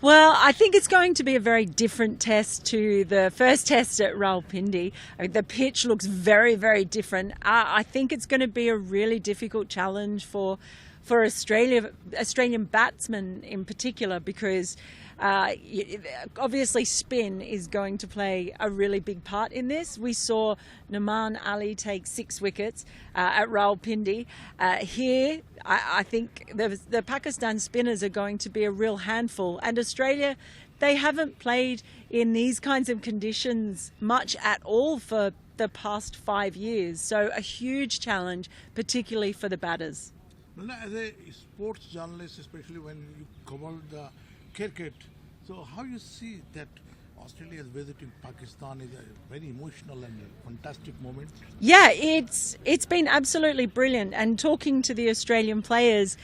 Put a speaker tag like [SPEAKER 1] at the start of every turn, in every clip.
[SPEAKER 1] Well, I think it's going to be a very different test to the first test at Rawalpindi. The pitch looks very, very different. I think it's going to be a really difficult challenge for Australian batsmen in particular, because obviously spin is going to play a really big part in this. We saw Naman Ali take 6 wickets at Rawalpindi. Here, I think the Pakistan spinners are going to be a real handful, and Australia, they haven't played in these kinds of conditions much at all for the past 5 years. So a huge challenge, particularly for the batters.
[SPEAKER 2] As a sports journalist, especially when you cover the cricket, so how you see that Australia is visiting Pakistan is a very emotional and fantastic moment?
[SPEAKER 1] Yeah, it's been absolutely brilliant. And talking to the Australian players,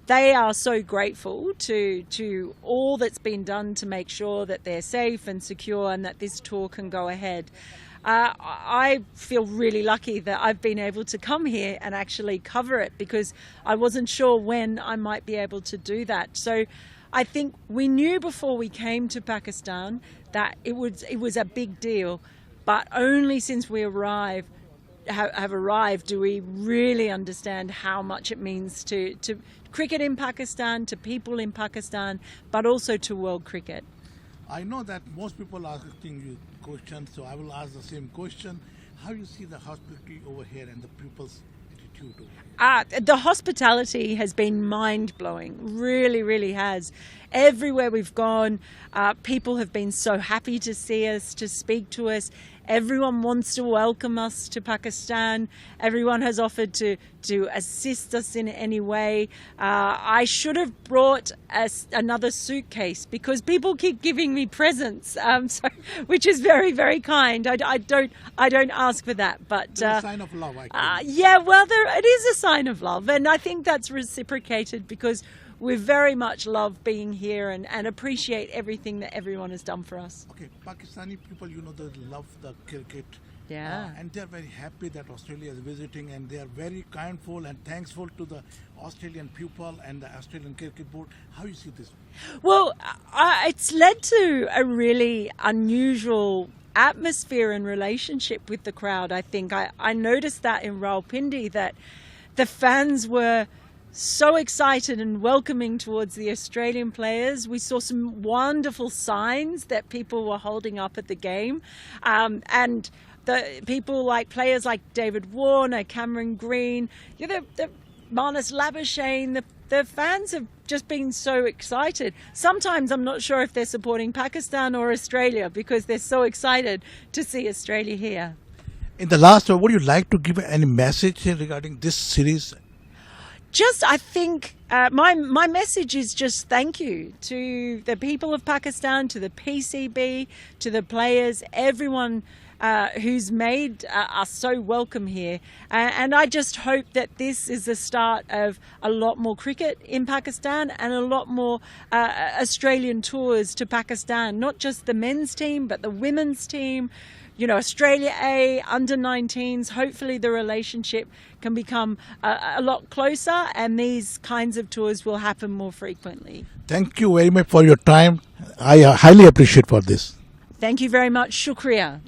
[SPEAKER 1] they are so grateful to all that's been done to make sure that they're safe and secure and that this tour can go ahead. I feel really lucky that I've been able to come here and actually cover it, because I wasn't sure when I might be able to do that. So I think we knew before we came to Pakistan that it was a big deal, but only since we have arrived do we really understand how much it means to cricket in Pakistan, to people in Pakistan, but also to world cricket.
[SPEAKER 2] I know that most people are asking you questions, so I will ask the same question. How you see the hospitality over here and the people's attitude over here?
[SPEAKER 1] The hospitality has been mind-blowing, really, really has. Everywhere we've gone, people have been so happy to see us, to speak to us. Everyone wants to welcome us to Pakistan. Everyone has offered to assist us in any way. I should have brought another suitcase, because people keep giving me presents, which is very, very kind. I don't ask for that, but
[SPEAKER 2] it's a sign of love.
[SPEAKER 1] yeah, well, it is a sign of love, and I think that's reciprocated, because we very much love being here and appreciate everything that everyone has done for us.
[SPEAKER 2] Okay, Pakistani people, they love the cricket.
[SPEAKER 1] Yeah.
[SPEAKER 2] And they're very happy that Australia is visiting, and they are very kindful and thankful to the Australian people and the Australian Cricket Board. How you see this?
[SPEAKER 1] Well, it's led to a really unusual atmosphere and relationship with the crowd, I think. I noticed that in Rawalpindi, that the fans were so excited and welcoming towards the Australian players. We saw some wonderful signs that people were holding up at the game, and the people players like David Warner, Cameron Green, the Marnus Labuschagne, the fans have just been so excited. Sometimes I'm not sure if they're supporting Pakistan or Australia, because they're so excited to see Australia here.
[SPEAKER 2] In the last, would you like to give any message regarding this series?
[SPEAKER 1] I think my message is just thank you to the people of Pakistan, to the PCB, to the players, everyone who's made us so welcome here. And I just hope that this is the start of a lot more cricket in Pakistan and a lot more Australian tours to Pakistan, not just the men's team, but the women's team. Australia A, under-19s, hopefully the relationship can become a lot closer, and these kinds of tours will happen more frequently.
[SPEAKER 2] Thank you very much for your time. I highly appreciate for this.
[SPEAKER 1] Thank you very much. Shukriya.